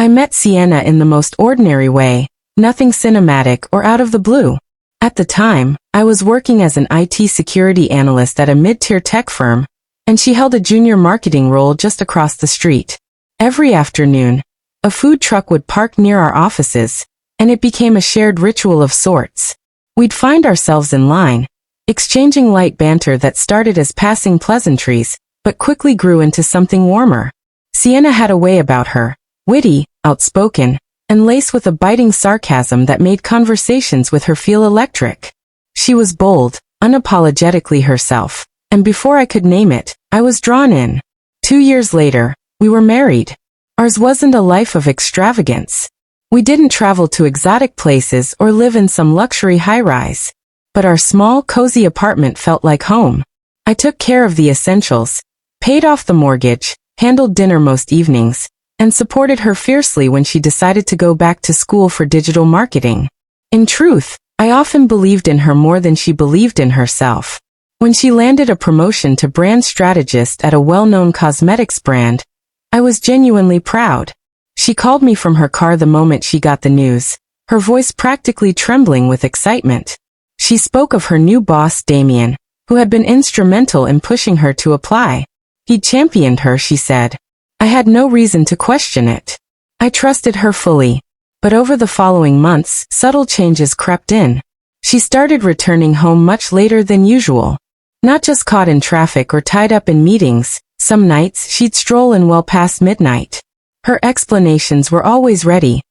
met Sienna in the most ordinary way, nothing cinematic or out of the blue. At the time, I was working as an IT security analyst at a mid-tier tech firm, and she held a junior marketing role just across the street. Every afternoon, a food truck would park near our offices, and it became a shared ritual of sorts. We'd find ourselves in line, exchanging light banter that started as passing pleasantries, but quickly grew into something warmer. Sienna had a way about her, witty, outspoken, and laced with a biting sarcasm that made conversations with her feel electric. She was bold, unapologetically herself, and before I could name it, I was drawn in. 2 years later, we were married. Ours wasn't a life of extravagance. We didn't travel to exotic places or live in some luxury high-rise. But our small, cozy apartment felt like home. I took care of the essentials, paid off the mortgage, handled dinner most evenings, and supported her fiercely when she decided to go back to school for digital marketing. In truth, I often believed in her more than she believed in herself. When she landed a promotion to brand strategist at a well-known cosmetics brand, I was genuinely proud. She called me from her car the moment she got the news, her voice practically trembling with excitement. She spoke of her new boss, Damien, who had been instrumental in pushing her to apply. He'd championed her, she said. I had no reason to question it. I trusted her fully. But over the following months, subtle changes crept in. She started returning home much later than usual. Not just caught in traffic or tied up in meetings, some nights she'd stroll in well past midnight. Her explanations were always ready.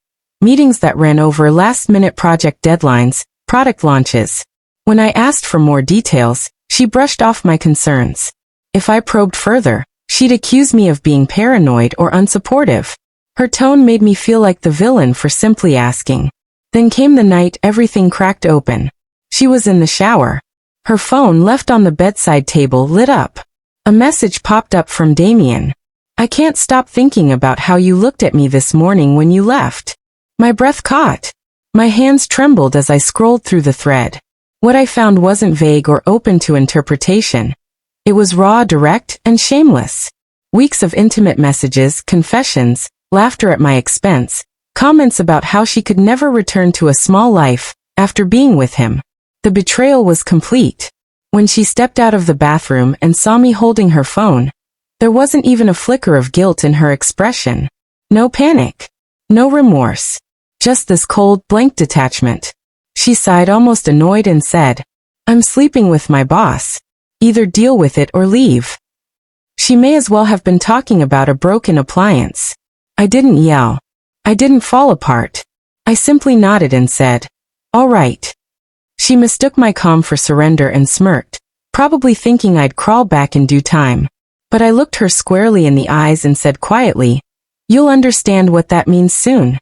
Meetings that ran over last-minute project deadlines, product launches. When I asked for more details, she brushed off my concerns. If I probed further, she'd accuse me of being paranoid or unsupportive. Her tone made me feel like the villain for simply asking. Then came the night everything cracked open. She was in the shower. Her phone left on the bedside table lit up. A message popped up from Damien. I can't stop thinking about how you looked at me this morning when you left. My breath caught. My hands trembled as I scrolled through the thread. What I found wasn't vague or open to interpretation. It was raw, direct, and shameless. Weeks of intimate messages, confessions, laughter at my expense, comments about how she could never return to a small life after being with him. The betrayal was complete. When she stepped out of the bathroom and saw me holding her phone, there wasn't even a flicker of guilt in her expression. No panic. No remorse. Just this cold, blank detachment. She sighed, almost annoyed, and said, "I'm sleeping with my boss. Either deal with it or leave." She may as well have been talking about a broken appliance. I didn't yell. I didn't fall apart. I simply nodded and said, "All right." She mistook my calm for surrender and smirked, probably thinking I'd crawl back in due time. But I looked her squarely in the eyes and said quietly, "You'll understand what that means soon."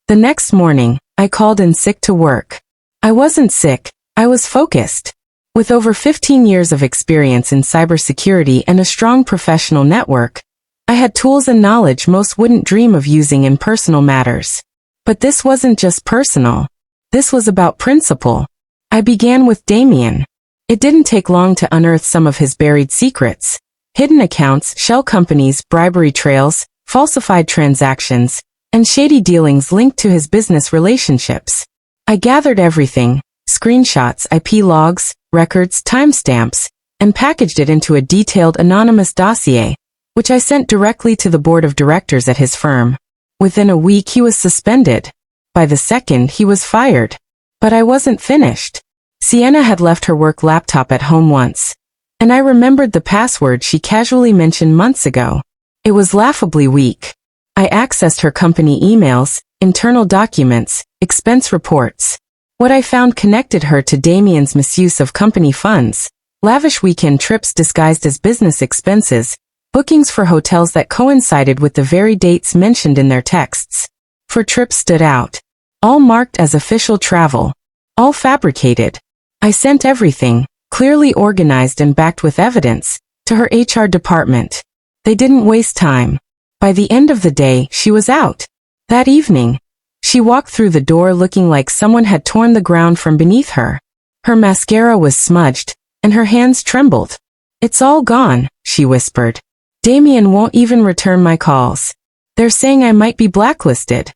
The next morning, I called in sick to work. I wasn't sick, I was focused. With over 15 years of experience in cybersecurity and a strong professional network, I had tools and knowledge most wouldn't dream of using in personal matters. But this wasn't just personal. This was about principle. I began with Damien. It didn't take long to unearth some of his buried secrets. Hidden accounts, shell companies, bribery trails, falsified transactions, and shady dealings linked to his business relationships. I gathered everything, screenshots, IP logs, records, timestamps, and packaged it into a detailed anonymous dossier, which I sent directly to the board of directors at his firm. Within a week he was suspended. By the second he was fired. But I wasn't finished. Sienna had left her work laptop at home once, and I remembered the password she casually mentioned months ago. It was laughably weak. I accessed her company emails, internal documents, expense reports. What I found connected her to Damien's misuse of company funds, lavish weekend trips disguised as business expenses, bookings for hotels that coincided with the very dates mentioned in their texts. 4 trips stood out, all marked as official travel, all fabricated. I sent everything, clearly organized and backed with evidence, to her HR department. They didn't waste time. By the end of the day, she was out. That evening, she walked through the door looking like someone had torn the ground from beneath her. Her mascara was smudged, and her hands trembled. "It's all gone," she whispered. "Damien won't even return my calls." They're saying I might be blacklisted.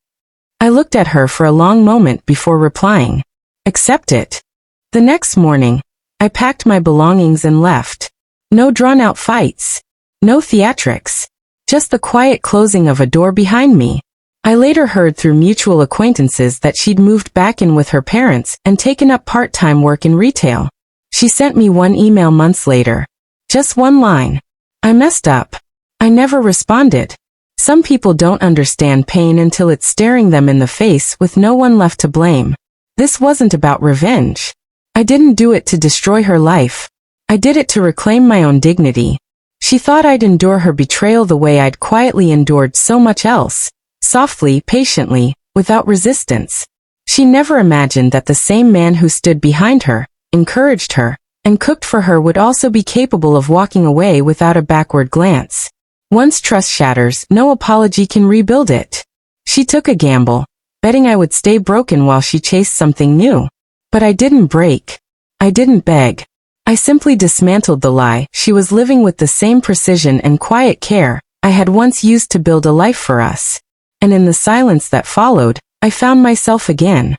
I looked at her for a long moment before replying. Accept it. The next morning, I packed my belongings and left. No drawn-out fights. No theatrics. Just the quiet closing of a door behind me. I later heard through mutual acquaintances that she'd moved back in with her parents and taken up part-time work in retail. She sent me one email months later. Just one line. I messed up. I never responded. Some people don't understand pain until it's staring them in the face with no one left to blame. This wasn't about revenge. I didn't do it to destroy her life. I did it to reclaim my own dignity. She thought I'd endure her betrayal the way I'd quietly endured so much else. Softly, patiently, without resistance. She never imagined that the same man who stood behind her, encouraged her, and cooked for her would also be capable of walking away without a backward glance. Once trust shatters, no apology can rebuild it. She took a gamble, betting I would stay broken while she chased something new. But I didn't break. I didn't beg. I simply dismantled the lie. She was living with the same precision and quiet care I had once used to build a life for us. And in the silence that followed, I found myself again.